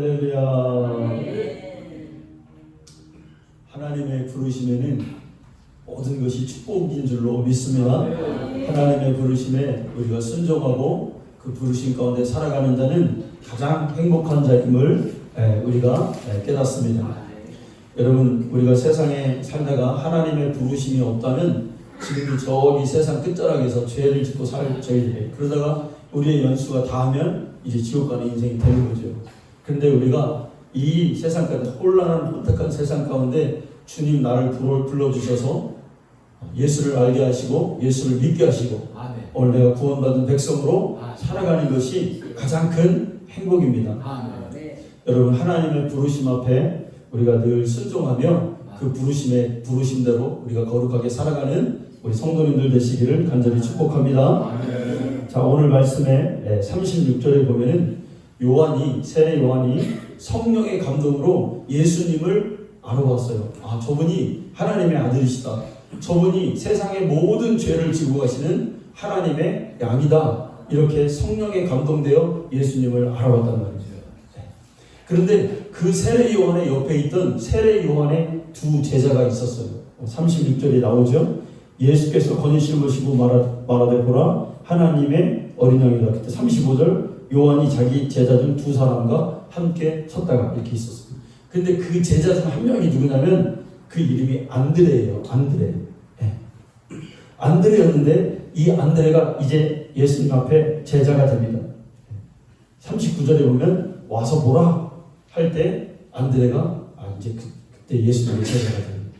할렐루야. 하나님의 부르심에는 모든 것이 축복인 줄로 믿습니다. 하나님의 부르심에 우리가 순종하고 그 부르심 가운데 살아가는 자는 가장 행복한 자임을 우리가 깨닫습니다. 여러분, 우리가 세상에 살다가 하나님의 부르심이 없다면 지금 저기 세상 끝자락에서 죄를 짓고 살 저희들, 그러다가 우리의 연수가 다하면 이제 지옥 가는 인생이 되는 거죠. 그런데 우리가 이 세상 가운데, 혼란한 혼탁한 세상 가운데 주님 나를 불러주셔서 예수를 알게 하시고 예수를 믿게 하시고 오늘 내가 구원받은 백성으로 살아가는 것이 가장 큰 행복입니다. 여러분, 하나님의 부르심 앞에 우리가 늘 순종하며 그 부르심대로 우리가 거룩하게 살아가는 우리 성도님들 되시기를 간절히 축복합니다. 자, 오늘 말씀에 36절에 보면은 세례 요한이 성령의 감동으로 예수님을 알아봤어요. 저분이 하나님의 아들이시다. 저분이 세상의 모든 죄를 지고 가시는 하나님의 양이다. 이렇게 성령에 감동되어 예수님을 알아봤단 말이죠. 그런데 그 세례 요한의 옆에 있던 세례 요한의 두 제자가 있었어요. 36절에 나오죠. 예수께서 거니시는 것이고 말하되 보라 하나님의 어린 양이다. 그때 35절 요한이 자기 제자 중 두 사람과 함께 섰다가 이렇게 있었어요. 근데 그 제자 중 한 명이 누구냐면 그 이름이 안드레예요. 안드레였는데 이 안드레가 이제 예수님 앞에 제자가 됩니다. 39절에 보면 와서 보라 할 때 안드레가 이제 그때 예수님의 제자가 됩니다.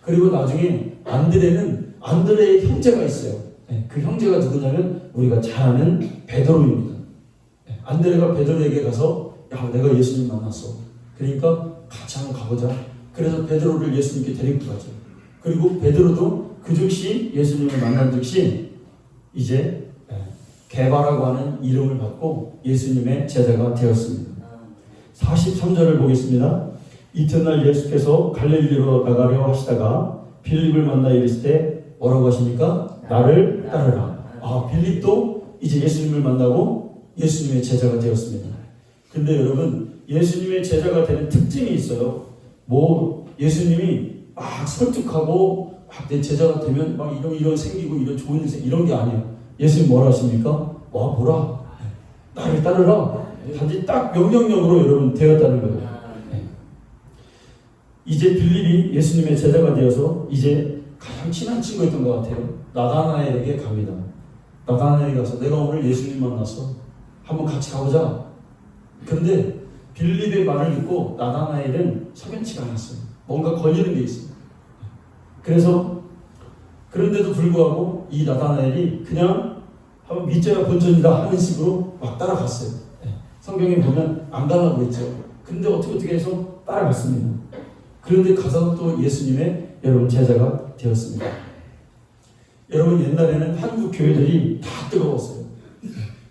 그리고 나중에 안드레의 형제가 있어요. 그 형제가 누구냐면 우리가 잘 아는 베드로입니다. 안드레가 베드로에게 가서 내가 예수님 만났어. 그러니까 같이 한번 가보자. 그래서 베드로를 예수님께 데리고 가죠. 그리고 베드로도 그 즉시 예수님을 만난 즉시 이제 게바라고 하는 이름을 받고 예수님의 제자가 되었습니다. 43절을 보겠습니다. 이튿날 예수께서 갈릴리로 나가려 하시다가 빌립을 만나 이르실 때 뭐라고 하십니까? 나를 따르라. 빌립도 이제 예수님을 만나고 예수님의 제자가 되었습니다. 근데 여러분, 예수님의 제자가 되는 특징이 있어요. 예수님이 막 설득하고 내 제자가 되면 막 이런 생기고 이런 좋은 인생 이런 게 아니에요. 예수님 뭐라 하십니까? 보라. 나를 따르라. 단지 딱 명령력으로 여러분 되었다는 거예요. 이제 빌립이 예수님의 제자가 되어서 이제 가장 친한 친구였던 것 같아요. 나다나엘에게 갑니다. 나다나엘이 가서 내가 오늘 예수님 만났어. 한번 같이 가보자. 근데 빌립의 말을 듣고 나다나엘은 석연치가 않았어요. 뭔가 걸리는 게 있어요. 그런데도 불구하고 이 나다나엘이 그냥 한번 믿져야 본전이다 하는 식으로 막 따라갔어요. 성경에 보면 안 가라고 했죠. 근데 어떻게 해서 따라갔습니다. 그런데 가서 또 예수님의 여러분 제자가 되었습니다. 여러분, 옛날에는 한국 교회들이 다 뜨거웠어요.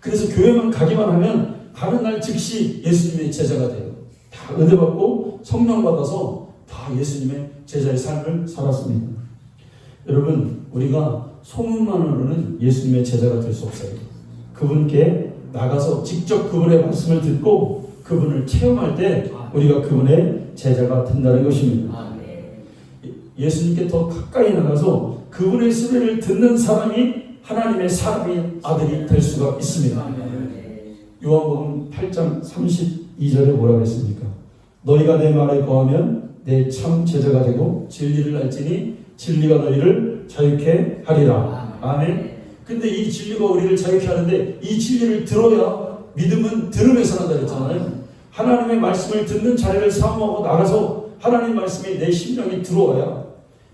그래서 교회만 가기만 하면 가는 날 즉시 예수님의 제자가 돼요. 다 은혜 받고 성령 받아서 다 예수님의 제자의 삶을 살았습니다. 여러분, 우리가 소문만으로는 예수님의 제자가 될 수 없어요. 그분께 나가서 직접 그분의 말씀을 듣고 그분을 체험할 때 우리가 그분의 제자가 된다는 것입니다. 예수님께 더 가까이 나가서 그분의 소리를 듣는 사람이 하나님의 사람의 아들이 될 수가 있습니다. 요한복음 8장 32절에 뭐라고 했습니까? 너희가 내 말에 거하면 내 참 제자가 되고 진리를 알지니 진리가 너희를 자유케 하리라. 아멘. 근데 이 진리가 우리를 자유케 하는데 이 진리를 들어야, 믿음은 들음에서 난다 그랬잖아요. 하나님의 말씀을 듣는 자리를 사모하고 나가서 하나님 말씀이 내 심령에 들어와야.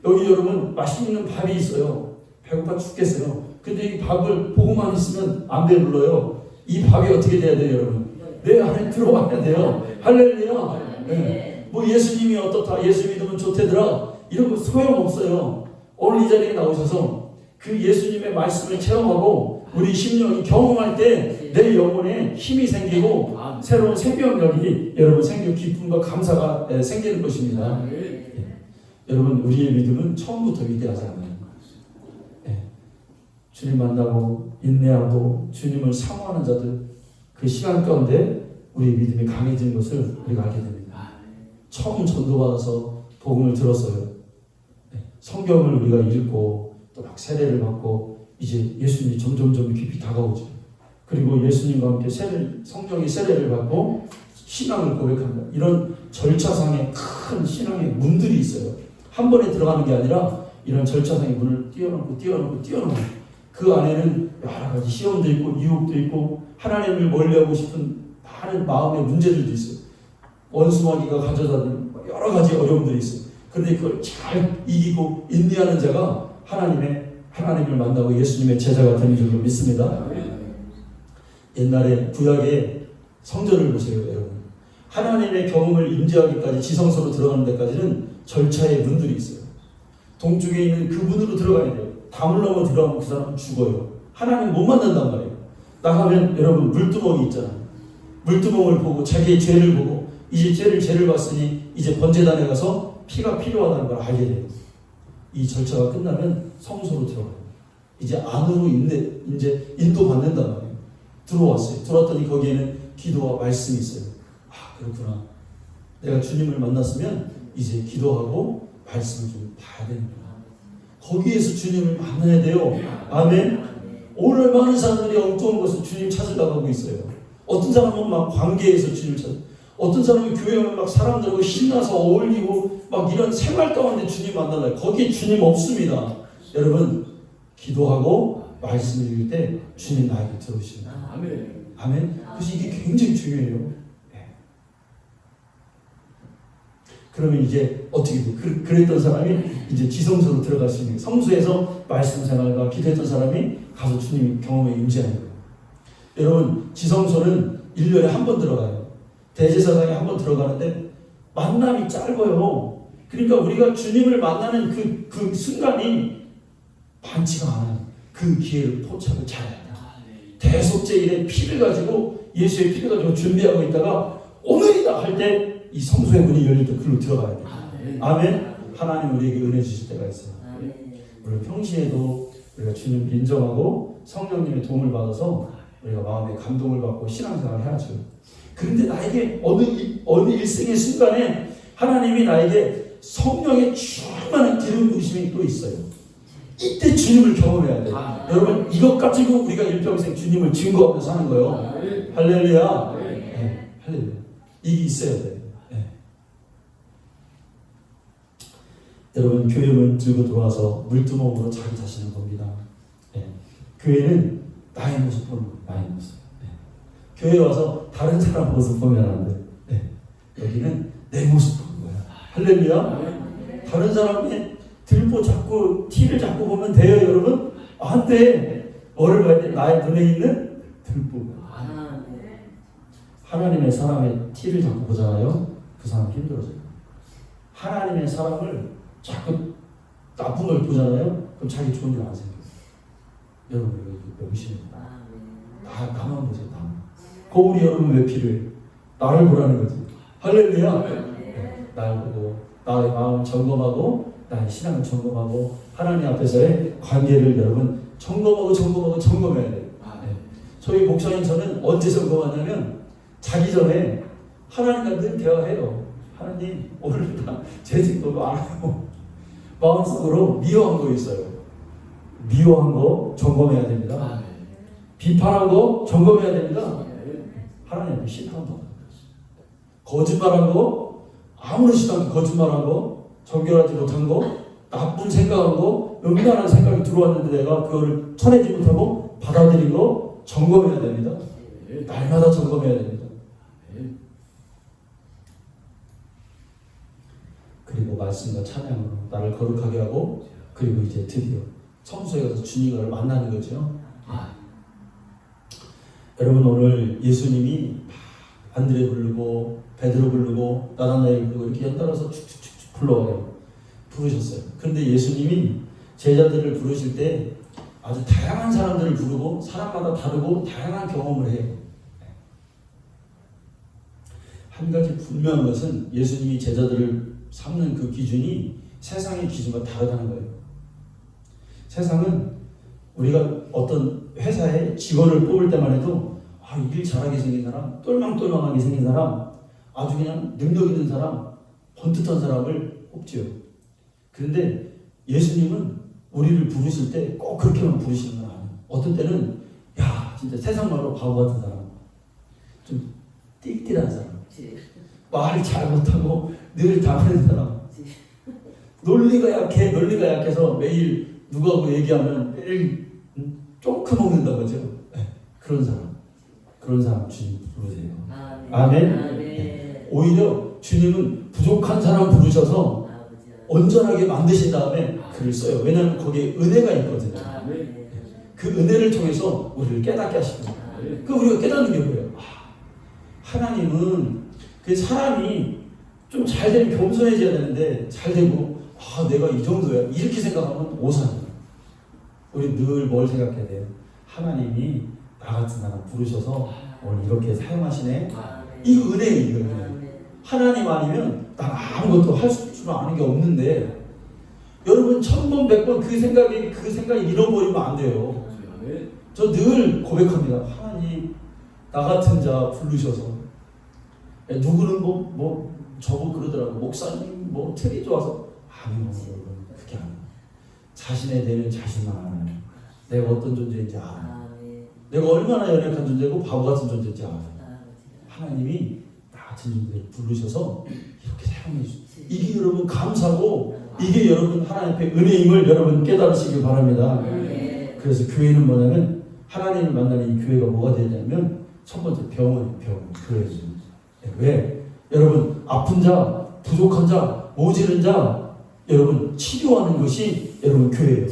여기 여러분 맛있는 밥이 있어요. 배고파 죽겠어요. 근데 이 밥을 보고만 있으면 안 배불러요. 이 밥이 어떻게 돼야 돼요, 여러분? 내 안에 들어와야 돼요. 할렐루야. 예수님이 어떻다, 예수 믿으면 좋대더라, 이런 거 소용없어요. 오늘 이 자리에 나오셔서 그 예수님의 말씀을 체험하고 우리 심령이 경험할 때 내 영혼에 힘이 생기고 새로운 생명력이 여러분 생기고 기쁨과 감사가 생기는 것입니다. 여러분, 우리의 믿음은 처음부터 위대하지 않아요. 주님 만나고 인내하고 주님을 사모하는 자들, 그 시간 가운데 우리 믿음이 강해진 것을 우리가 알게 됩니다. 처음 전도받아서 복음을 들었어요. 성경을 우리가 읽고 또 막 세례를 받고 이제 예수님이 점점 깊이 다가오죠. 그리고 예수님과 함께 성령의 세례를 받고 신앙을 고백한다. 이런 절차상의 큰 신앙의 문들이 있어요. 한 번에 들어가는 게 아니라 이런 절차상의 문을 뛰어넘고 그 안에는 여러 가지 시험도 있고 유혹도 있고 하나님을 멀리하고 싶은 많은 마음의 문제들도 있어요. 원수마귀가 가져다 준 여러 가지 어려움들이 있어요. 그런데 그걸 잘 이기고 인내하는 자가 하나님을 만나고 예수님의 제자가 되는 줄로 믿습니다. 옛날에 구약의 성전을 보세요, 여러분. 하나님의 경험을 임재하기까지 지성소로 들어가는 데까지는 절차의 문들이 있어요. 동쪽에 있는 그 문으로 들어가야 돼요. 담을 넘어 들어가면 그 사람은 죽어요. 하나님 못 만난단 말이에요. 나가면 여러분 물두멍이 있잖아요. 물두멍을 보고 자기의 죄를 보고 이제 죄를 봤으니 이제 번제단에 가서 피가 필요하다는 걸 알게 돼요. 이 절차가 끝나면 성소로 들어가요. 이제 안으로 이제 인도받는단 말이에요. 들어왔어요. 들어왔더니 거기에는 기도와 말씀이 있어요. 아, 그렇구나. 내가 주님을 만났으면 이제 기도하고 말씀을 좀 봐야 되는구나. 거기에서 주님을 만나야 돼요. 아멘. 오늘 많은 사람들이 엉뚱한 것을 주님 찾으려고 하고 있어요. 어떤 사람은 막 관계에서 주님을 찾아. 어떤 사람은 교회 오면 막 사람들하고 신나서 어울리고 막 이런 생활 가운데 주님 만나려고. 거기에 주님 없습니다. 여러분, 기도하고 말씀을 읽을 때 주님 나에게 들어오십니다. 아멘. 아멘. 그래서 이게 굉장히 중요해요. 네. 그러면 이제 어떻게 돼? 그랬던 사람이 이제 지성소로 들어갈 수 있는, 성소에서 말씀 생활과 기도했던 사람이 가서 주님 경험에 임재하는 거예요. 여러분, 지성소는 1년에 한 번 들어가요. 대제사장에 한 번 들어가는데 만남이 짧아요. 그러니까 우리가 주님을 만나는 그 순간이 많지가 않아요. 그 기회를 포착을 잘해야 돼요. 대속죄일의 피를 가지고, 예수의 피를 가지고 준비하고 있다가 오늘이다 할 때 이 성소의 문이 열릴 때 그로 들어가야 돼요. 아멘. 하나님 우리에게 은혜 주실 때가 있어요. 우리 평시에도 우리가 주님 인정하고 성령님의 도움을 받아서 우리가 마음의 감동을 받고 신앙생활을 해야죠. 그런데 나에게 어느 일생의 순간에 하나님이 나에게 성령의 충만한 기름 부으심이 또 있어요. 이때 주님을 경험해야 돼요. 여러분, 이것 가지고 우리가 일평생 주님을 증거하면서 사는 거예요. 할렐루야. 네, 할렐루야. 이게 있어야 돼요. 네. 여러분, 교회문 들고 들어와서 물두멍으로 자기 자신을 봅니다. 네. 교회는 나의 모습 보는 거예요. 나의 모습. 네. 교회에 와서 다른 사람 모습 보면 안 돼. 네. 여기는 내 모습 보는 거야. 할렐루야. 다른 사람의 들보 잡고 티를 잡고 보면 돼요, 여러분? 안 돼. 뭐를 봐야 돼? 나의 눈에 있는 들보. 하나님의 사람의 티를 잡고 보잖아요. 그 사람 힘들어져요. 하나님의 사람을 자꾸 나쁜 걸 보잖아요. 그럼 자기 좋은 일 안 생겨요. 여러분, 이거 명심입니다. 나만 보세요. 거울이 여러분 왜 필요해? 나를 보라는 거지. 할렐루야. 네, 나를 보고 나의 마음을 점검하고 나의 신앙을 점검하고 하나님 앞에서의 관계를 여러분 점검해야 돼요. 네. 저희 목사님 저는 언제 점검하냐면 자기 전에 하나님과 늘 대화해요. 하나님, 오늘 제 생각도 안 하고 마음속으로 미워한 거 있어요. 미워한 거 점검해야 됩니다. 비판한 거 점검해야 됩니다. 하나님 심판도 거짓말한 거, 아무렇지도 않게 거짓말한 거, 정결하지 못한 거, 나쁜 생각한 거, 음란한 생각이 들어왔는데 내가 그거를 쳐내지 못하고 받아들인 거 점검해야 됩니다. 날마다 점검해야 됩니다. 그리고 말씀과 찬양으로 나를 거룩하게 하고, 그리고 이제 드디어 성소에 가서 주님을 만나는 거죠. 여러분, 오늘 예수님이 안드레 부르고 베드로 부르고 나다나엘 부르고 이렇게 연달아서 축축축 부르셨어요. 그런데 예수님이 제자들을 부르실 때 아주 다양한 사람들을 부르고 사람마다 다르고 다양한 경험을 해요. 한 가지 분명한 것은 예수님이 제자들을 삼는 그 기준이 세상의 기준과 다르다는 거예요. 세상은 우리가 어떤 회사에 직원을 뽑을 때만 해도 일 잘하게 생긴 사람, 똘망똘망하게 생긴 사람, 아주 그냥 능력 있는 사람, 번듯한 사람을 뽑지요. 그런데 예수님은 우리를 부르실 때 꼭 그렇게만 부르시는 건 아니에요. 어떤 때는 야 진짜 세상 말로 바보 같은 사람, 좀 띨띨한 사람, 말을 잘 못하고 늘 당하는 사람, 논리가 약해서 매일 누구하고 얘기하면 매일 쪼크 먹는다 그죠? 그런 사람 주님 부르세요. 아멘. 오히려 주님은 부족한 사람 부르셔서 온전하게 만드신 다음에 글을 써요. 왜냐하면 거기에 은혜가 있거든요. 그 은혜를 통해서 우리를 깨닫게 하시거든요. 그 우리가 깨닫는 게 뭐예요? 하나님은 그 사람이 좀 잘 되면 겸손해져야 되는데 잘 되고 내가 이 정도야 이렇게 생각하면 오산이에요. 우리 늘 뭘 생각해야 돼요? 하나님이 나 같은 사람 부르셔서 오늘 이렇게 사용하시네. 이 은혜예요. 은혜. 하나님 아니면 난 아무것도 할 줄 아는 게 없는데 여러분 1000번 100번 그 생각이 잃어버리면 안 돼요. 저 늘 고백합니다. 하나님 나 같은 자 부르셔서 누구는 뭐 저보고 그러더라고. 목사님 뭐 틀이 좋아서 아니요. 그게 아니에요. 자신에 대한 자신만 알아요. 내가 어떤 존재인지 알아요. 내가 얼마나 연약한 존재고 바보 같은 존재인지 알아요. 하나님이 나 같은 존재를 부르셔서 이렇게 사용해 주세요. 이게 여러분 감사고 이게 여러분 하나님 앞에 은혜임을 여러분 깨달으시길 바랍니다. 그래서 교회는 뭐냐면 하나님을 만나는 이 교회가 뭐가 되냐면 첫 번째 병원 교회죠. 왜? 여러분 아픈 자, 부족한 자, 모질은 자 여러분 치료하는 것이 여러분 교회예요.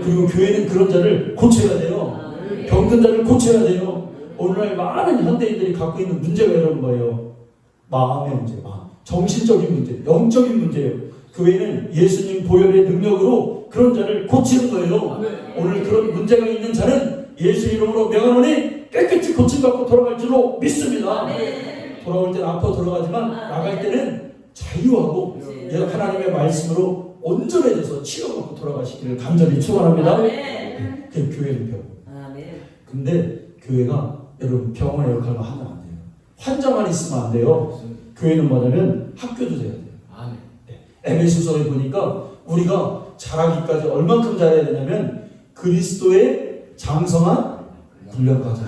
그리고 교회는 그런 자를 고쳐야 돼요. 병든 자를 고쳐야 돼요. 오늘날 많은 현대인들이 갖고 있는 문제가 여러분 뭐예요? 마음의 문제, 정신적인 문제, 영적인 문제예요. 교회는 예수님 보혈의 능력으로 그런 자를 고치는 거예요. 오늘 그런 문제가 있는 자는 예수 이름으로 명하노니 깨끗이 고침받고 돌아갈 줄로 믿습니다. 돌아올 때는 아파 돌아가지만 나갈 때는 자유하고 하나님의 말씀으로 온전해져서 치료받고 돌아가시기를 간절히 축원합니다. 그 교회는 병. 근데 교회가 여러분 병원의 역할만 하면 안 돼요. 환자만 있으면 안 돼요. 교회는 뭐냐면 학교도 돼야 돼요. 에베소서에 보니까 우리가 자라기까지 얼만큼 자라야 되냐면 그리스도의 장성한 분량까지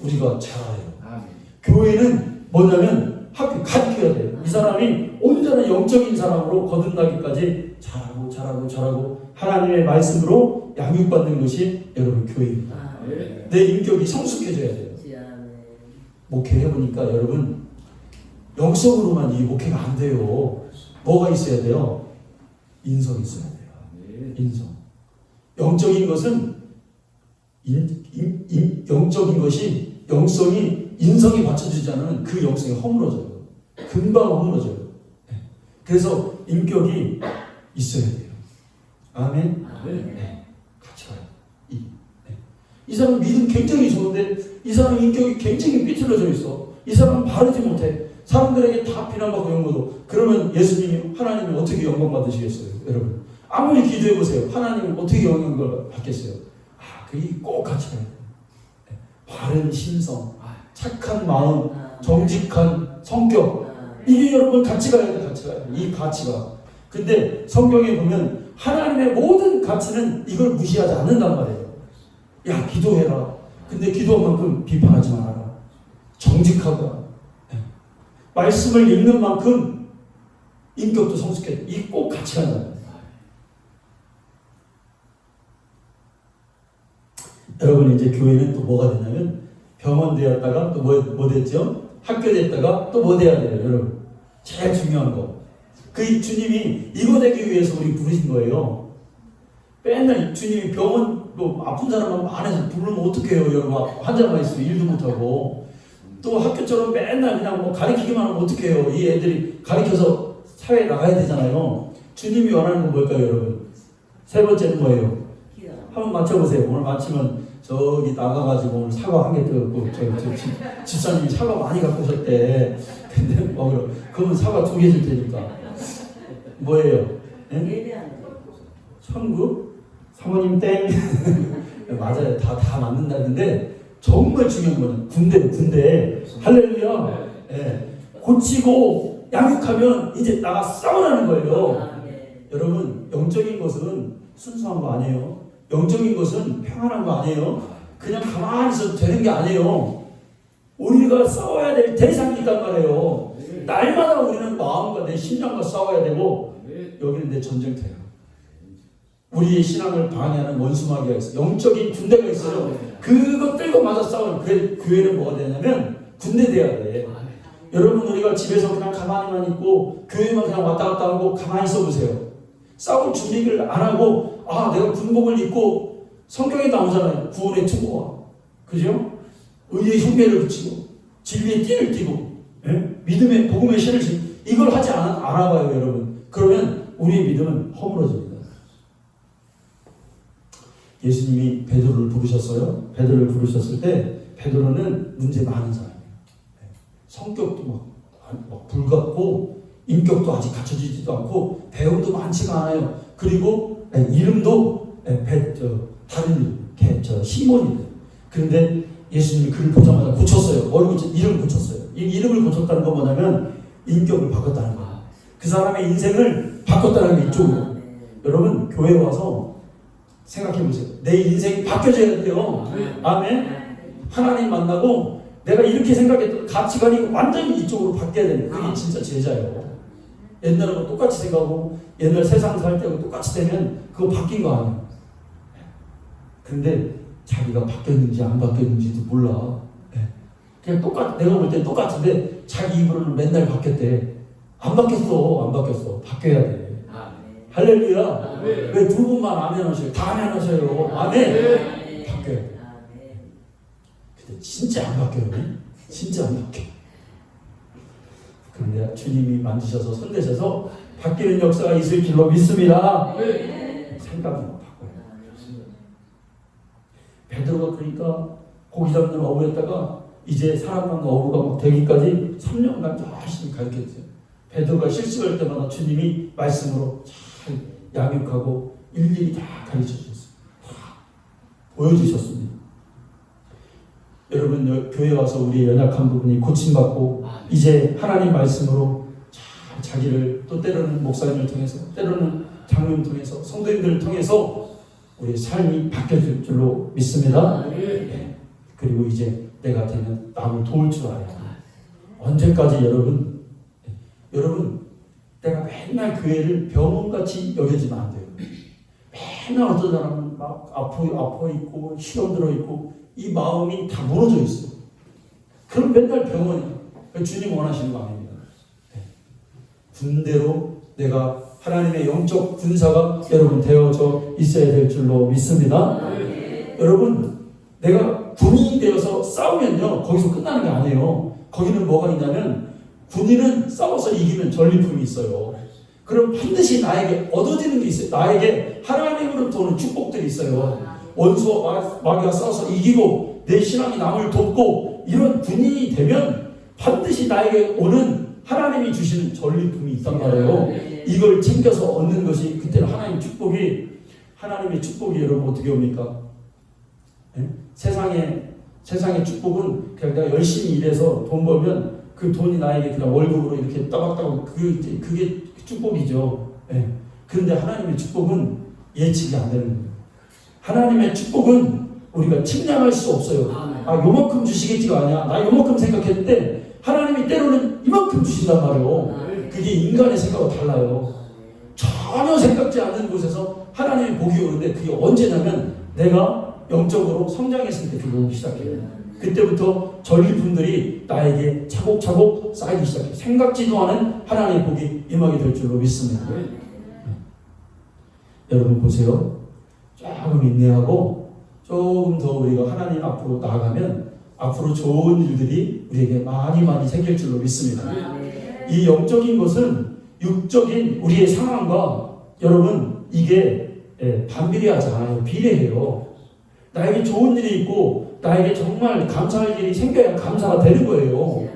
우리가 자라요. 교회는 뭐냐면 학교 가르쳐야 돼요. 이 사람이 온전한 영적인 사람으로 거듭나기까지 자라고 하나님의 말씀으로 양육받는 것이 여러분 교회입니다. 내 인격이 성숙해져야 돼요. 목회해보니까 여러분 영성으로만 이 목회가 안 돼요. 뭐가 있어야 돼요? 인성이 있어야 돼요. 인성. 영적인 것은 영적인 것이 영성이 인성이 받쳐주지 않으면 그 영성이 허물어져요. 금방 허물어져요. 그래서 인격이 있어야 돼요. 아멘. 같이 가요. 이 사람 믿음 굉장히 좋은데 이 사람 인격이 굉장히 삐뚤어져 있어. 이 사람은 바르지 못해. 사람들에게 다 비난받고 영광도. 그러면 예수님이 하나님이 어떻게 영광 받으시겠어요? 여러분 아무리 기도해 보세요. 하나님은 어떻게 영광을 받겠어요? 그게 꼭 같이 가야 돼요. 바른 심성, 착한 마음, 정직한 성격. 이게 여러분 같이 가야 돼. 같이 가야 돼. 이 가치가. 근데 성경에 보면 하나님의 모든 가치는 이걸 무시하지 않는단 말이에요. 야 기도해라. 근데 기도한 만큼 비판하지 말아라. 정직하다. 말씀을 읽는 만큼 인격도 성숙해. 이 꼭 같이 간다. 여러분 이제 교회는 또 뭐가 되냐면 병원 되었다가 또 뭐 됐죠? 학교 됐다가 또 뭐 돼야 돼요, 여러분. 제일 중요한 거. 그 주님이 이거 되기 위해서 우리 부르신 거예요. 맨날 주님이 병원 아픈 사람만 안에서 부르면 어떡해요, 여러분. 환자가 있으면 일도 못하고. 또 학교처럼 맨날 그냥 가르치기만 하면 어떡해요. 이 애들이 가르쳐서 사회에 나가야 되잖아요. 주님이 원하는 건 뭘까요, 여러분? 세 번째는 뭐예요? 한번 맞춰보세요. 오늘 맞히면 저기 나가가지고 오늘 사과 한 개 뜯고 집사님이 사과 많이 갖고 오셨대. 근데 그러면 사과 2개 줄 테니까. 뭐예요? 천국? 사모님 땡. 맞아요. 다 맞는다는데 정말 중요한 거는 군대. 할렐루야. 예. 고치고 양육하면 이제 나가 싸우라는 거예요. 여러분, 영적인 것은 순수한 거 아니에요. 영적인 것은 평안한 거 아니에요. 그냥 가만히 있어도 되는 게 아니에요. 우리가 싸워야 될 대상이 있단 말이에요. 날마다 우리는 마음과 내 심장과 싸워야 되고, 여기는 내 전쟁터예요. 우리의 신앙을 방해하는 원수마귀가 있어요. 영적인 군대가 있어요. 그거 들고 맞아 싸우는 교회는 뭐가 되냐면 군대 돼야 돼. 여러분, 우리가 집에서 그냥 가만히만 있고 교회만 그냥 왔다 갔다 하고 가만히 있어 보세요. 싸울 준비를 안 하고, 내가 군복을 입고, 성경에 나오잖아요. 구원의 투구와, 그죠? 의의 흉배를 붙이고 진리의 띠를 띠고, 믿음의 복음의 신을 지고, 이걸 하지 않아봐요, 여러분. 그러면 우리의 믿음은 허물어집니다. 예수님이 베드로를 부르셨어요. 베드로를 부르셨을 때 베드로는 문제 많은 사람이에요. 성격도 막 불같고, 인격도 아직 갖춰지지도 않고, 배움도 많지가 않아요. 그리고 이름도 다른 이름, 시몬이에요. 그런데 예수님이 그를 보자마자 고쳤어요. 이름을 고쳤어요. 이 이름을 고쳤다는 건 뭐냐면 인격을 바꿨다는 거예요. 그 사람의 인생을 바꿨다는 게 이쪽으로. 여러분, 교회 와서 생각해 보세요. 내 인생이 바뀌어져야 돼요. 아멘. 하나님 만나고 내가 이렇게 생각했던 가치관이 완전히 이쪽으로 바뀌어야 되는, 그게 진짜 제자예요. 옛날하고 똑같이 생각하고 옛날 세상 살 때하고 똑같이 되면 그거 바뀐 거 아니에요. 근데 자기가 바뀌었는지 안 바뀌었는지도 몰라. 그냥 내가 볼 때 똑같은데 자기 입으로는 맨날 바뀌었대. 안 바뀌었어. 바뀌어야 돼. 할렐루야. 왜 두 분만 아멘 하셔요? 다 아멘 하셔요. 아멘. 바뀌어야 돼. 근데 진짜 안 바뀌어요. 진짜 안 바뀌어. 그런데 주님이 만지셔서 손대셔서 바뀌는 역사가 있을 줄로 믿습니다. 생각을 바꿔요. 베드로가 그러니까 고기 잡는 어부였다가 이제 사람 만난 어부가 막 되기까지 3년간 열심히 가르쳤어요. 베드로가 실수할 때마다 주님이 말씀으로 잘 양육하고 일일이 다 가르쳐 주셨어요. 다 보여주셨습니다. 여러분, 교회 와서 우리의 연약한 부분이 고침받고 이제 하나님 말씀으로 잘 자기를, 또 때로는 목사님을 통해서, 때로는 장로님을 통해서, 성도님들을 통해서 우리의 삶이 바뀌어질 줄로 믿습니다. 그리고 이제 내가 되면 남을 도울 줄 알아야 돼. 언제까지 여러분, 내가 맨날 교회를 병원같이 여겨지면 안 돼요. 맨날 어떤 사람은 막 아파 있고 시험 들어 있고 이 마음이 다 무너져 있어요. 그럼 맨날 병원이야. 주님 원하시는 거 아닙니다. 군대로 내가 하나님의 영적 군사가 여러분 되어져 있어야 될 줄로 믿습니다. 여러분, 내가 군인이 되어서 싸우면요, 거기서 끝나는 게 아니에요. 거기는 뭐가 있냐면, 군인은 싸워서 이기면 전리품이 있어요. 그럼 반드시 나에게 얻어지는 게 있어요. 나에게 하나님으로부터 오는 축복들이 있어요. 원수와 마귀가 싸워서 이기고 내 신앙이 남을 돕고, 이런 군인이 되면 반드시 나에게 오는 하나님이 주시는 전리품이 있단 말이에요. 이걸 챙겨서 얻는 것이 그때는 하나님의 축복이 여러분 어떻게 옵니까? 세상의 축복은 그냥 내가 열심히 일해서 돈 벌면 그 돈이 나에게 그냥 월급으로 이렇게 따박따박 그게 축복이죠. 그런데 하나님의 축복은 예측이 안 되는 거예요. 하나님의 축복은 우리가 측량할 수 없어요. 요만큼 주시겠지가 아니야. 나 요만큼 생각했는데 하나님이 때로는 이만큼 주신단 말이에요. 그게 인간의 생각과 달라요. 전혀 생각지 않는 곳에서 하나님의 복이 오는데, 그게 언제냐면 내가 영적으로 성장했을 때 그게 오기 시작해요. 그때부터 전리품들이 나에게 차곡차곡 쌓이기 시작해요. 생각지도 않은 하나님의 복이 임하게 될 줄로 믿습니다. 여러분 보세요. 조금 인내하고 조금 더 우리가 하나님 앞으로 나아가면 앞으로 좋은 일들이 우리에게 많이 생길 줄로 믿습니다. 이 영적인 것은 육적인 우리의 상황과 여러분 이게 반비례하지 않아요. 비례해요. 나에게 좋은 일이 있고 나에게 정말 감사할 일이 생겨야 감사가 되는 거예요.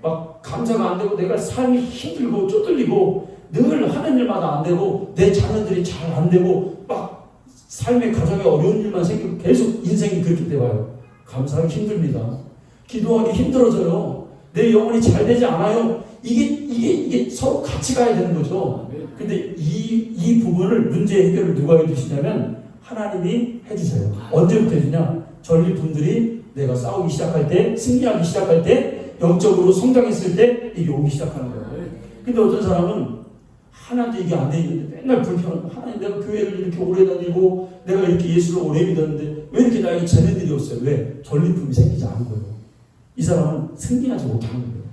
막 감사가 안 되고 내가 삶이 힘들고 쪼들리고 늘 하는 일마다 안 되고 내 자녀들이 잘 안 되고 막 삶의 가정에 어려운 일만 생기고 계속 인생이 그렇게 돼봐요. 감사하기 힘듭니다. 기도하기 힘들어져요. 내 영혼이 잘 되지 않아요. 이게 서로 같이 가야 되는 거죠. 근데 이 부분을 문제 해결을 누가 해주시냐면 하나님이 해주세요. 언제부터 해주냐? 전리품들이 내가 싸우기 시작할 때, 승리하기 시작할 때, 영적으로 성장했을 때 이게 오기 시작하는 거예요. 근데 어떤 사람은 하나님도 이게 안 되는데 맨날 불평하고, 하나님 내가 교회를 이렇게 오래 다니고 내가 이렇게 예수를 오래 믿었는데 왜 이렇게 나에게 재능들이 없어요? 왜? 전리품이 생기지 않은 거예요. 이 사람은 승리하지 못하는 거예요.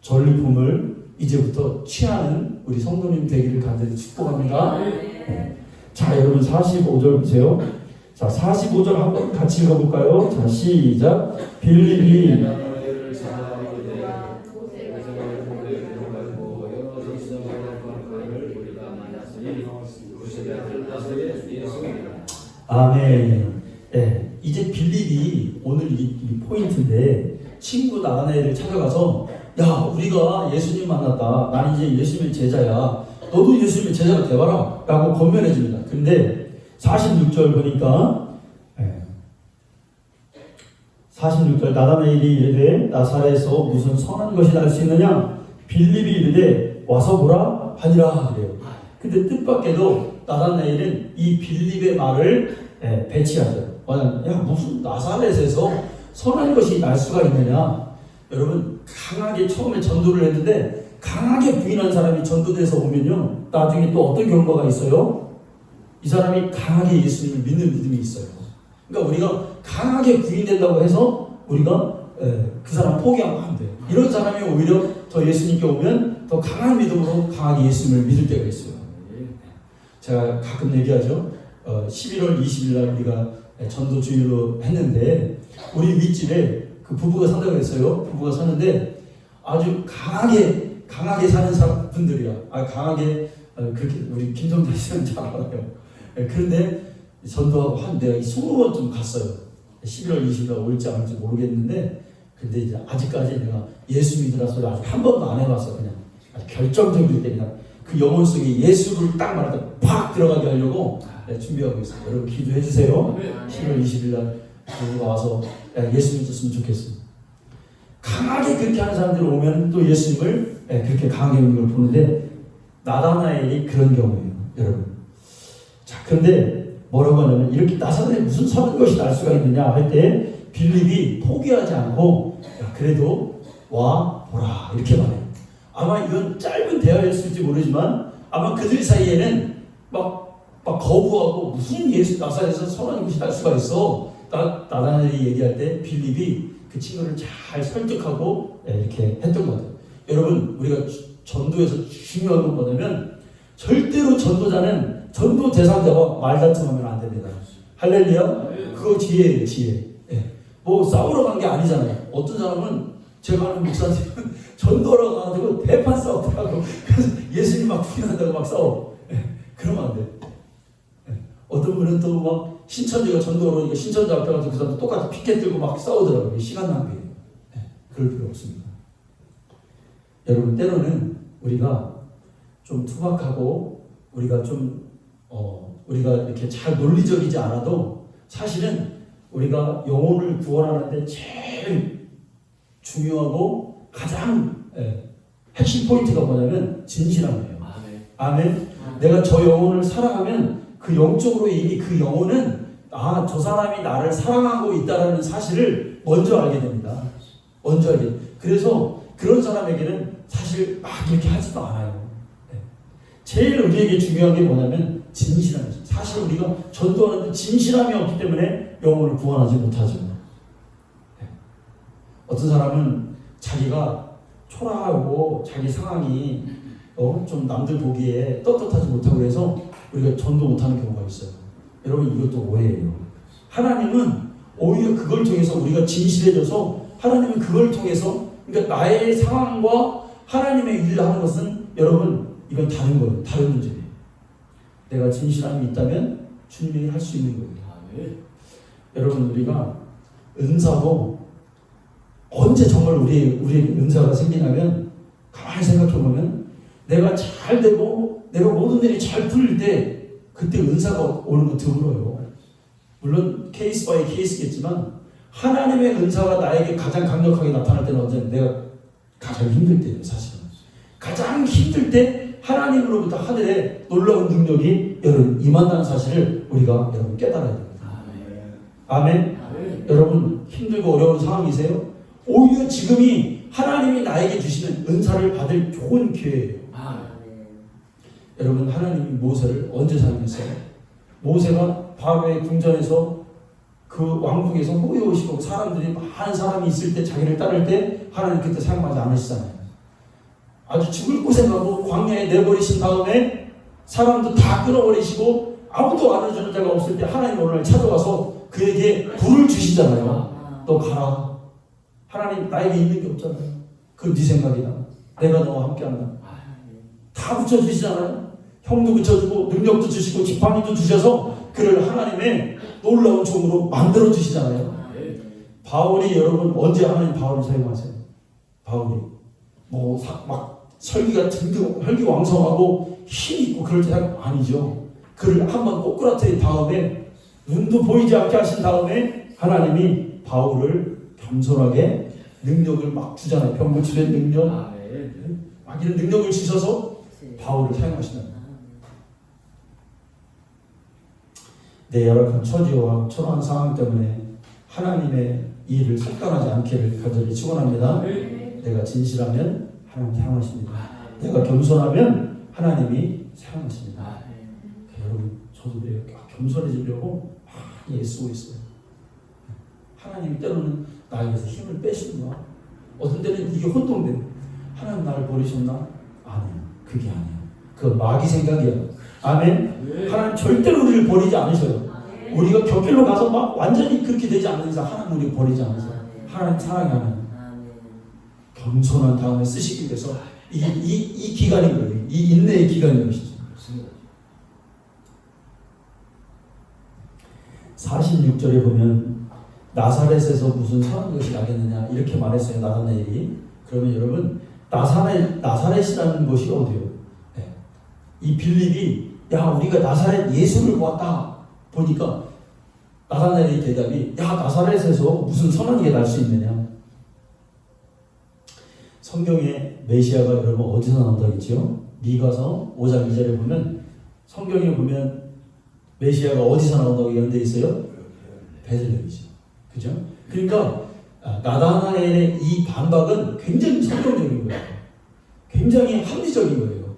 전리품을 이제부터 취하는 우리 성도님 되기를 간절히 축복합니다. 네. 자, 여러분 45절 보세요. 자, 45절 한번 같이 읽어볼까요? 자, 시작. 빌립이 아멘. 네, 이제 빌립이 오늘 이 포인트인데, 친구 나다나엘을 찾아가서 야, 우리가 예수님 만났다. 난 이제 예수님의 제자야. 너도 예수님의 제자가 되봐라 라고 권면해 줍니다. 근데 46절 보니까 46절 나다나엘이 이르되 나사렛에서 무슨 선한 것이 날 수 있느냐? 빌립이 이르되 와서 보라 하니라 그래요. 근데 뜻밖에도 나다나엘은 이 빌립의 말을 배치하죠. 야, 무슨 나사렛에서 선한 것이 날 수가 있느냐? 여러분, 강하게 처음에 전도를 했는데 강하게 부인한 사람이 전도돼서 오면요, 나중에 또 어떤 결과가 있어요? 이 사람이 강하게 예수님을 믿는 믿음이 있어요. 그러니까 우리가 강하게 부인된다고 해서 우리가 그 사람 포기하면 안 돼요. 이런 사람이 오히려 더 예수님께 오면 더 강한 믿음으로 강하게 예수님을 믿을 때가 있어요. 제가 가끔 얘기하죠. 11월 20일 날 우리가 전도 주일로 했는데 우리 윗집에 그 부부가 산다고 했어요. 부부가 사는데 아주 강하게 사는 분들이야. 강하게 그렇게 우리 김성태 씨는 잘 알아요. 그런데 전도하고 내가 20번쯤 갔어요. 11월 20일 날 올지 안 올지 모르겠는데, 근데 이제 아직까지 내가 예수 믿으라 소리 아직 한 번도 안 해봤어. 그냥 결정적일 때 그냥 그 영혼 속에 예수를 딱 말할 때 팍 들어가게 하려고 준비하고 있어요. 여러분 기도해 주세요. 11월 20일 날 누가 와서 예수 믿었으면 좋겠어요. 강하게 그렇게 하는 사람들이 오면 또 예수님을 그렇게 강하게 믿는 걸 보는데, 나다나엘이 그런 경우예요, 여러분. 자, 그런데 뭐라고 하냐면, 이렇게 나사렛에 무슨 선한 것이 날 수가 있느냐 할 때 빌립이 포기하지 않고 야, 그래도 와 보라 이렇게 말해요. 아마 이건 짧은 대화였을지 모르지만 아마 그들 사이에는 막 거부하고 무슨 예수 나사렛에서 선한 것이 날 수가 있어. 나다나엘이 얘기할 때 빌립이 그 친구를 잘 설득하고 이렇게 했던 것 같아요. 여러분, 우리가 전도에서 중요한 건 뭐냐면 절대로 전도자는 전도 대상자와 말다툼하면 안 됩니다. 할렐루야. 그거 지혜예요, 지혜. 뭐 싸우러 간 게 아니잖아요. 어떤 사람은 제가 아는 목사님은 전도하러 가가지고 대판 싸우더라고. 그래서 예수님 막 부인한다고 막 싸워. 그러면 안 돼. 어떤 분은 또 막 신천지가 전도하러 오니까 신천지 앞에 가서 그 사람도 똑같이 피켓 들고 막 싸우더라고요. 시간 낭비예요. 그럴 필요 없습니다. 여러분, 때로는 우리가 좀 투박하고 우리가 좀 우리가 이렇게 잘 논리적이지 않아도 사실은 우리가 영혼을 구원하는데 제일 중요하고 가장 핵심 포인트가 뭐냐면 진실함이에요. 아멘. 내가 저 영혼을 사랑하면 그 영적으로 이미 그 영혼은 저 사람이 나를 사랑하고 있다는 사실을 먼저 알게 됩니다. 먼저 알게. 그래서 그런 사람에게는 사실 막 이렇게 하지도 않아요. 제일 우리에게 중요한 게 뭐냐면 진실함이죠. 사실 우리가 전도하는데 진실함이 없기 때문에 영혼을 구원하지 못하죠. 어떤 사람은 자기가 초라하고 자기 상황이 좀 남들 보기에 떳떳하지 못하고 해서 우리가 전도 못하는 경우가 있어요. 여러분, 이것도 오해예요. 하나님은 오히려 그걸 통해서 우리가 진실해져서 하나님은 그걸 통해서, 그러니까 나의 상황과 하나님의 일을 하는 것은 여러분 이건 다른 거예요. 다른 문제예요. 내가 진실함이 있다면 주님이 할 수 있는 거예요. 여러분, 우리가 은사도 언제 정말 우리 은사가 생기냐면, 가만히 생각해 보면 내가 잘 되고 내가 모든 일이 잘 풀릴 때 그때 은사가 오는 거 드물어요. 물론 케이스 바이 케이스겠지만 하나님의 은사가 나에게 가장 강력하게 나타날 때는 언제 내가 가장 힘들 때예요. 사실은 가장 힘들 때 하나님으로부터 하늘의 놀라운 능력이 여러분 임한다는 사실을 우리가 여러분 깨달아야 됩니다. 아멘. 아멘. 여러분 힘들고 어려운 상황이세요? 오히려 지금이 하나님이 나에게 주시는 은사를 받을 좋은 기회예요. 여러분 하나님이 모세를 언제 사용했어요? 모세가 바로의 궁전에서 그 왕궁에서 호위오시고 사람들이 많은 사람이 있을 때 자기를 따를 때 하나님 그때 사용하지 않으시잖아요. 아주 죽을 곳에 가고 광야에 내버리신 다음에 사람도 다 끊어버리시고 아무도 알아주는 자가 없을 때 하나님 오늘 찾아와서 그에게 불을 주시잖아요. 너 가라. 하나님 나에게 있는 게 없잖아요. 그건 네 생각이다. 내가 너와 함께한다. 다 붙여주시잖아요. 형도 붙여주고 능력도 주시고 지팡이도 주셔서 그를 하나님의 놀라운 종으로 만들어 주시잖아요. 바울이 여러분 언제 하나님 바울을 사용하세요? 바울이 막 설기가 등등 혈기왕성하고 힘 있고 그럴 때 아니죠. 그를 한번 꼬꾸라뜨린 다음에 눈도 보이지 않게 하신 다음에 하나님이 바울을 겸손하게 능력을 막 주잖아요. 병고치는 능력 막 이런 능력을 주셔서 바울을 사용하신다. 내 열악한 처지와 초라한 상황 때문에 하나님의 일을 삭감하지 않기를 간절히 축원합니다. 내가 진실하면 하나님 사용하십니다. 내가 겸손하면 하나님이 사용하십니다. 여러분 저도 겸손해지려고 많이 애쓰고 있어요. 하나님이 때로는 나에게서 힘을 빼시는구나. 어떤 때는 이게 혼동돼요. 하나님 나를 버리셨나? 아니요. 그게 아니에요. 그건 마귀 생각이에요. 아멘. 하나님 절대로 우리를 버리지 않으셔요. 우리가 곁길로 가서 막 완전히 그렇게 되지 않는 이상 하나님 우리를 버리지 않으세요. 하나님 사랑하는 겸손한 다음에 쓰시기 위해서 이 기간인 거예요. 이 인내의 기간인 것이죠. 46절에 보면 나사렛에서 무슨 선한 것이 나겠느냐 이렇게 말했어요. 나다나엘이. 그러면 여러분 나사렛이라는 것이 어디예요? 네. 이 빌립이 야 우리가 나사렛 예수를 보았다 보니까 나다나엘의 대답이 야 나사렛에서 무슨 선한 게 날 수 있느냐. 성경에 메시아가 여러분 어디서 나온다겠지요? 미가서 5장 2절에 보면 성경에 보면 메시아가 어디서 나온다고 예언되어 있어요? 베들레헴이죠. 그죠? 그러니까 나다나엘의 이 반박은 굉장히 성경적인 거예요. 굉장히 합리적인 거예요.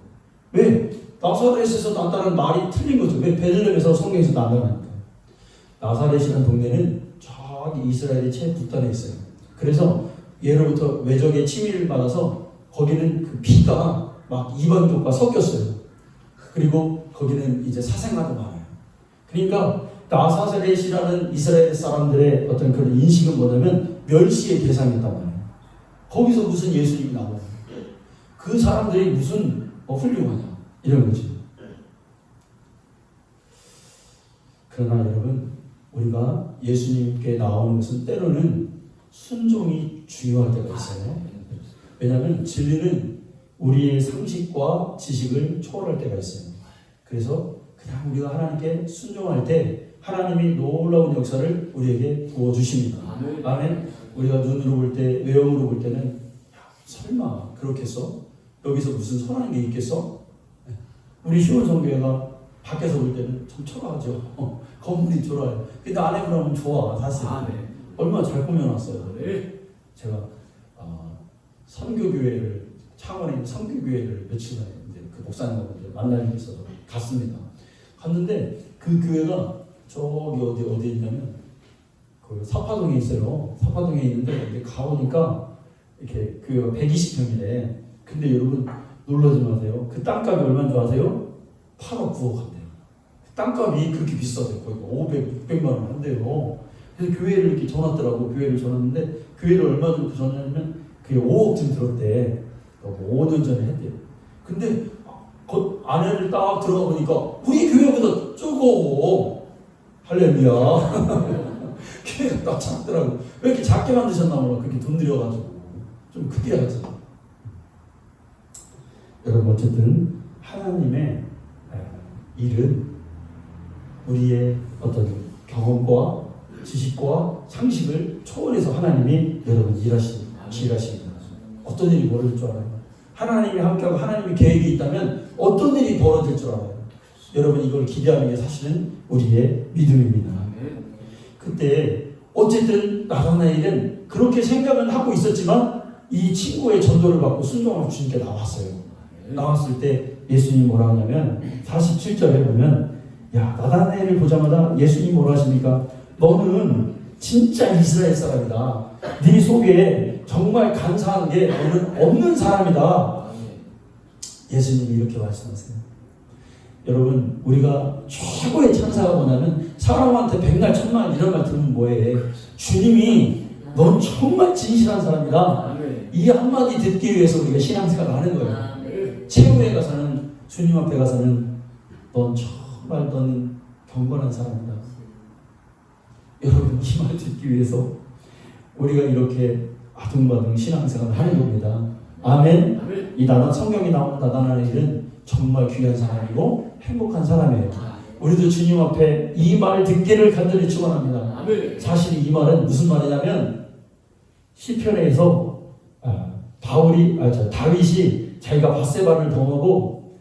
왜? 나사렛에서 난다는 말이 틀린 거죠. 왜 베들레헴에서 성경에서 난다니까. 나사렛이라는 동네는 저기 이스라엘의 최북단에 있어요. 그래서 예로부터 외적의 침입을 받아서 거기는 그 피가 막 이방족과 섞였어요. 그리고 거기는 이제 사생아도 많아요. 그러니까 나사렛이라는 이스라엘 사람들의 어떤 그런 인식은 뭐냐면 멸시의 대상이었단 말이에요. 거기서 무슨 예수님이 나와요. 그 사람들이 무슨 훌륭하냐 이런 거지. 그러나 여러분 우리가 예수님께 나오는 것은 때로는 순종이 중요할 때가 있어요. 왜냐하면 진리는 우리의 상식과 지식을 초월할 때가 있어요. 그래서 그냥 우리가 하나님께 순종할 때 하나님이 놀라운 역사를 우리에게 부어주십니다. 아멘. 우리가 눈으로 볼 때, 외형으로 볼 때는 야, 설마 그렇겠어? 여기서 무슨 선한 게 있겠어? 우리 시원성교회가 밖에서 볼 때는 좀 초라하죠. 건물이 초라해요. 근데 안에 보면 좋아 사실. 얼마나 잘 꾸며놨어요. 제가 선교교회를 창원에 있는 선교교회를 며칠 전에 이제 그 목사님하고 만날 일이 있어서 갔습니다. 갔는데 그 교회가 저기 어디 있냐면 그 사파동에 있어요. 사파동에 있는데 이제 가보니까 이렇게 교회가 120평이래. 근데 여러분 놀라지 마세요. 그 땅값이 얼마인 줄 아세요? 8억 9억 한대요. 그 땅값이 그렇게 비싸대요. 거의 500, 600만 원 한대요. 그래서 교회를 이렇게 전화더라고. 교회를 전화했는데 교회를 얼마 정도 전화했냐면 그게 5억쯤 들었대. 5년 전에 했대요. 근데 그 안에를 딱 들어가 보니까 우리 교회보다 적어. 할렐루야. 교회가 딱 작더라고. 왜 이렇게 작게 만드셨나 몰라. 그렇게 돈 들여가지고 좀 크게 하지. 여러분 어쨌든 하나님의 일은 우리의 어떤 경험과 지식과 상식을 초월해서 하나님이 여러분 일하십니다. 어떤 일이 벌어질 줄 알아요? 하나님이 함께하고 하나님의 계획이 있다면 어떤 일이 벌어질 줄 알아요? 여러분 이걸 기대하는 게 사실은 우리의 믿음입니다. 그때 어쨌든 나다나엘은 그렇게 생각은 하고 있었지만 이 친구의 전도를 받고 순종하고 주님께 나왔어요. 나왔을 때 예수님이 뭐라 하냐면 47절에 보면 야 나다나엘을 보자마자 예수님이 뭐라 하십니까? 너는 진짜 이스라엘 사람이다. 네 속에 정말 간사한 게 너는 없는 사람이다. 예수님이 이렇게 말씀하세요. 여러분 우리가 최고의 찬사가 뭐냐면 사람한테 백날 천만 이런 말 들으면 뭐해. 주님이 넌 정말 진실한 사람이다. 이 한마디 듣기 위해서 우리가 신앙생활을 하는 거예요. 최후에 가서는 주님 앞에 가서는 넌 정말 너는 경건한 사람이다. 여러분 이 말 듣기 위해서 우리가 이렇게 아둥바둥 신앙생활을 하는 겁니다. 아멘. 이 성경에 나오는 나다나엘은 정말 귀한 사람이고 행복한 사람이에요. 우리도 주님 앞에 이 말 듣기를 간절히 축원합니다. 사실 이 말은 무슨 말이냐면 시편에서 다윗이 자기가 밧세바를 동하고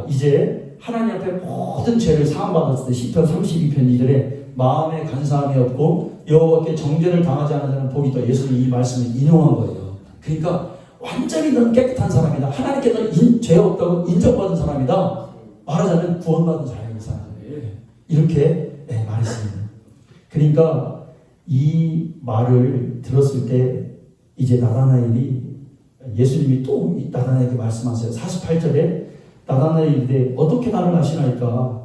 이제 하나님 앞에 모든 죄를 사함받았을 때 시편 32편 2절에 마음에 간사함이 없고 여호와께 정죄를 당하지 않은 자는 복이 있다. 예수님이 이 말씀을 인용한 거예요. 그러니까 완전히 너는 깨끗한 사람이다. 하나님께 너는 죄 없다고 인정받은 사람이다. 말하자면 구원받은 사람이다. 이렇게 말했습니다. 그러니까 이 말을 들었을 때 이제 나다나엘이 예수님이 또 나다나엘에게 말씀하세요. 48절에 나다나엘이 어떻게 나를 아시나이까?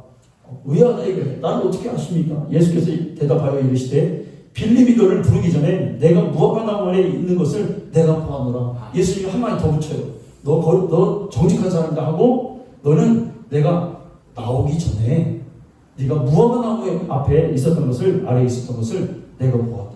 의아하다에게 나를 어떻게 아십니까? 예수께서 대답하여 이르시되 빌립이 너를 부르기 전에 내가 무화과나무 아래에 있는 것을 내가 보았노라. 예수님이 한마디 더 붙여요. 너 정직한 사람이다 하고 너는 내가 나오기 전에 네가 무화과나무 앞에 있었던 것을 아래에 있었던 것을 내가 보았다.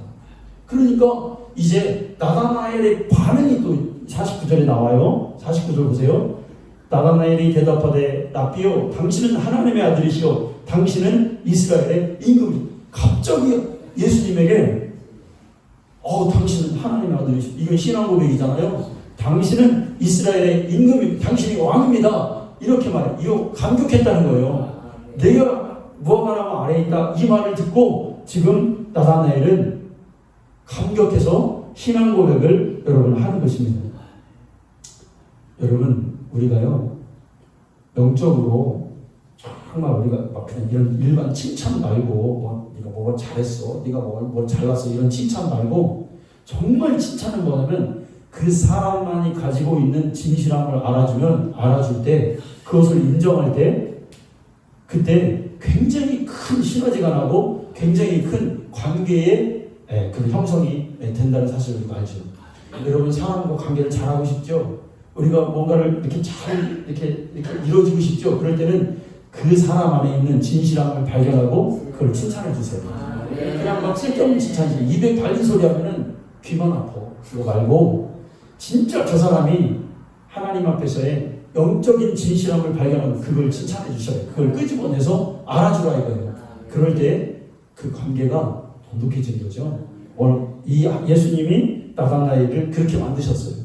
그러니까 이제 나다나엘의 반응이 또 49절에 나와요. 49절 보세요. 나다나엘이 대답하되 랍비요 당신은 하나님의 아들이시오 당신은 이스라엘의 임금이시오. 갑자기 예수님에게 당신은 하나님의 아들이시오. 이건 신앙 고백이잖아요. 당신은 이스라엘의 임금이고 당신이 왕입니다. 이렇게 말해. 이거 감격했다는 거예요. 내가 무화과나무 아래에 있다. 이 말을 듣고 지금 나다나엘은 감격해서 신앙 고백을 여러분 하는 것입니다. 여러분 우리가요 영적으로 정말 우리가 막 그냥 이런 일반 칭찬 말고 네가 뭐 잘했어, 네가 뭘 잘났어 이런 칭찬 말고 정말 칭찬은 뭐냐면 그 사람만이 가지고 있는 진실함을 알아줄 때 그것을 인정할 때 그때 굉장히 큰 시너지가 나고 굉장히 큰 관계의 그 형성이 된다는 사실을 우리가 알죠. 여러분 사람과 관계를 잘하고 싶죠. 우리가 뭔가를 이렇게 이루어지고 싶죠. 그럴 때는 그 사람 안에 있는 진실함을 발견하고 그걸 칭찬해 주세요. 그냥 막 쓸데없는 칭찬이지. 입에 발린 소리 하면은 귀만 아파. 그거 말고 진짜 저 사람이 하나님 앞에서의 영적인 진실함을 발견하고 그걸 칭찬해 주셔요. 그걸 끄집어내서 알아주라 이거예요. 그럴 때 그 관계가 돈독해진 거죠. 오늘 이 예수님이 나다나엘을 그렇게 만드셨어요.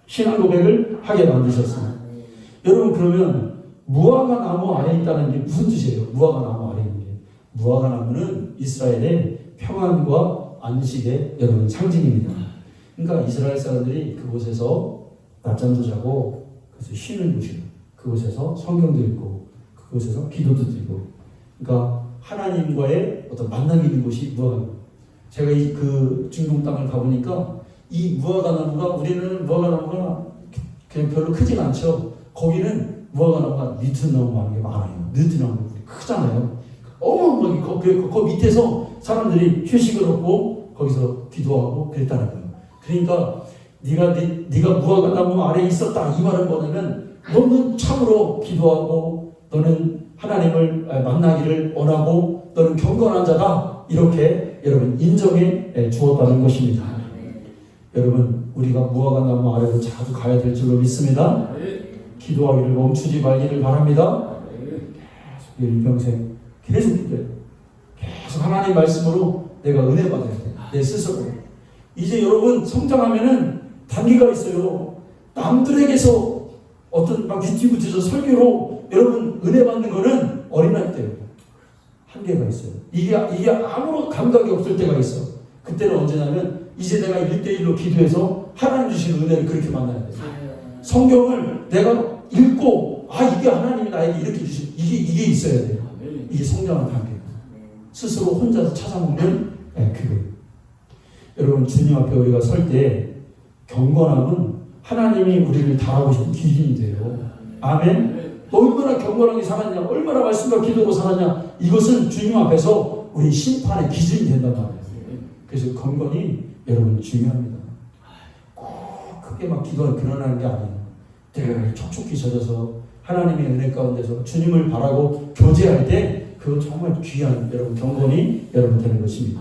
신앙 고백을 하게 만드셨어요. 여러분 그러면 무화과나무 아래에 있다는 게 무슨 뜻이에요? 무화과나무 아래에 있는 게. 무화과나무는 이스라엘의 평안과 안식의 여러분 상징입니다. 그러니까 이스라엘 사람들이 그곳에서 낮잠도 자고 그래서 쉬는 곳이에요. 그곳에서 성경도 읽고 그곳에서 기도도 드리고 그러니까 하나님과의 어떤 만남이 있는 곳이 무화과나무. 제가 그 중동 땅을 가보니까 이 무화과나무가 우리는 무화과나무가 그냥 별로 크진 않죠. 거기는 무화과나무가 느티나무 많아요. 느티나무 크잖아요. 어마어마하게 그 밑에서 사람들이 휴식을 얻고 거기서 기도하고 그랬다는 거예요. 그러니까 네가 무화과나무 아래에 있었다 이 말은 뭐냐면 너는 참으로 기도하고 너는 하나님을 만나기를 원하고 너는 경건한 자다 이렇게 여러분 인정해 주었다는 것입니다. 여러분 우리가 무화과나무 아래로 자주 가야 될 줄로 믿습니다. 기도하기를 멈추지 말기를 바랍니다. 계속 일평생 계속 기도해요. 계속 계속 하나님 말씀으로 내가 은혜 받아야 돼. 내 스스로. 이제 여러분 성장하면은 단계가 있어요. 남들에게서 어떤 막 유튜브에서 설교로 여러분 은혜 받는 거는 어린아이 때예요. 한계가 있어요. 이게 아무런 감각이 없을 때가 있어. 그때는 언제냐면 이제 내가 1대1로 기도해서 하나님 주시는 은혜를 그렇게 만나야 돼요. 성경을 내가 읽고 이게 하나님이 나에게 이렇게 주신 이게 있어야 돼요. 이게 성장한 단계예요. 스스로 혼자서 찾아먹는 그거. 여러분 주님 앞에 우리가 설 때 경건함은 하나님이 우리를 다뤄보시는 기준이 돼요. 아멘. 얼마나 경건하게 살았냐, 얼마나 말씀과 기도로 살았냐, 이것은 주님 앞에서 우리 심판의 기준이 된단 말이에요. 그래서 경건이 여러분 중요합니다. 꼭 크게 막 기도가 드러나는 게 아니에요. 늘 촉촉히 젖어서 하나님의 은혜 가운데서 주님을 바라고 교제할 때 그거 정말 귀한 여러분 경건이 여러분 되는 것입니다.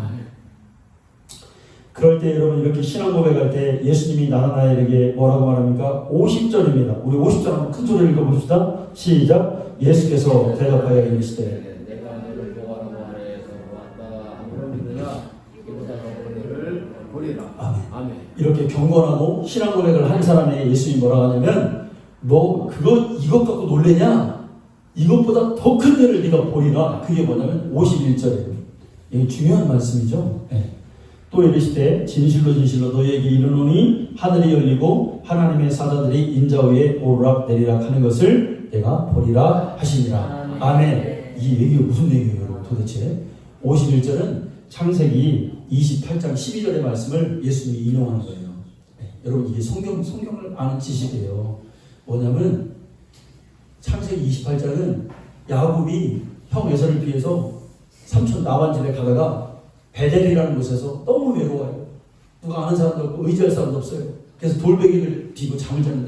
그럴 때 여러분 이렇게 신앙 고백할 때 예수님이 나타나에게 뭐라고 말합니까? 50절입니다. 우리 50절 한번 큰 소리로 읽어봅시다. 시작. 예수께서 대답하여 이르시되 내가 너를 보아라고 하래서 왔다 아무런 믿으라 이보다 더 너를 보리라. 아멘. 이렇게 경건하고 신앙 고백을 한 사람에게 예수님이 뭐라고 하냐면 너 이것 갖고 놀래냐? 이것보다 더 큰 일을 네가 보리라. 그게 뭐냐면 51절이에요. 이게 중요한 말씀이죠. 네. 또 이르시되 진실로 진실로 너희에게 이르노니 하늘이 열리고 하나님의 사자들이 인자 위에 오르락 내리락 하는 것을 내가 보리라 하시니라. 아멘. 이 얘기가 무슨 얘기예요 여러분 도대체? 51절은 창세기 28장 12절의 말씀을 예수님이 인용하는 거예요. 네. 여러분 이게 성경을 아는 지식이에요. 뭐냐면 창세기 28장은 야곱이 형 에서를 피해서 삼촌 라반 집에 가다가 베델이라는 곳에서 너무 외로워요. 누가 아는 사람도 없고 의지할 사람도 없어요. 그래서 돌베개를 비고 잠깐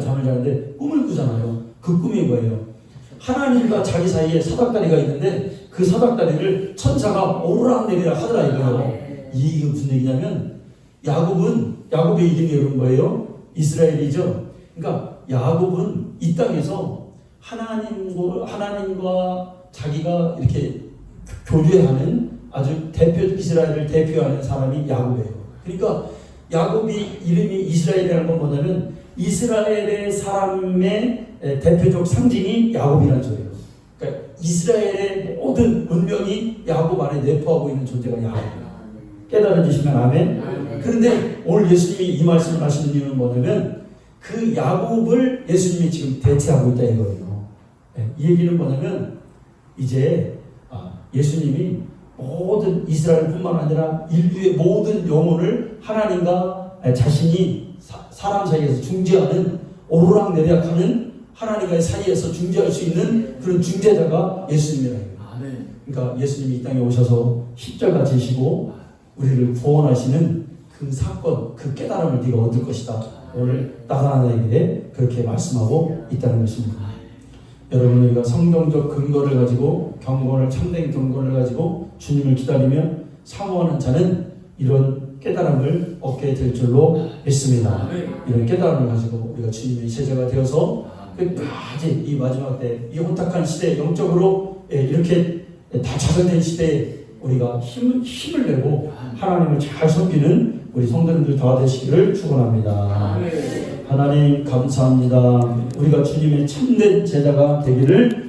잠을 자는데 꿈을 꾸잖아요. 그 꿈이 뭐예요? 하나님과 자기 사이에 사닥다리가 있는데 그 사닥다리를 천사가 오르락내리락 하더라 이거예요. 이게 무슨 얘기냐면 야곱의 이름이 여러분 뭐예요? 이스라엘이죠. 그러니까 야곱은 이 땅에서 하나님과 자기가 이렇게 교류하는 아주 이스라엘을 대표하는 사람이 야곱이에요. 그러니까 야곱이 이름이 이스라엘이라는 건 뭐냐면 이스라엘의 사람의 대표적 상징이 야곱이라는 소리예요. 그러니까 이스라엘의 모든 운명이 야곱 안에 내포하고 있는 존재가 야곱이에요. 깨달아주시면 아멘. 그런데 오늘 예수님이 이 말씀을 하시는 이유는 뭐냐면 그 야곱을 예수님이 지금 대체하고 있다 이거예요. 이 얘기는 뭐냐면 이제 예수님이 모든 이스라엘뿐만 아니라 인류의 모든 영혼을 하나님과 자신이 사람 사이에서 중재하는 오르락내리락하는 하나님과의 사이에서 중재할 수 있는 그런 중재자가 예수님이라는 거예요. 그러니까 예수님이 이 땅에 오셔서 십자가 지시고 우리를 구원하시는 그 사건, 그 깨달음을 네가 얻을 것이다. 오늘 나타나에게 그렇게 말씀하고 있다는 것입니다. 여러분 우리가 성경적 근거를 가지고 참된 경건을 가지고 주님을 기다리며 사모하는 자는 이런 깨달음을 얻게 될 줄로 믿습니다. 이런 깨달음을 가지고 우리가 주님의 제자가 되어서 끝까지 이 마지막 때 이 혼탁한 시대 영적으로 이렇게 다 좌절된 시대에 우리가 힘을 내고 하나님을 잘 섬기는 우리 성도님들 다 되시기를 축원합니다. 하나님 감사합니다. 우리가 주님의 참된 제자가 되기를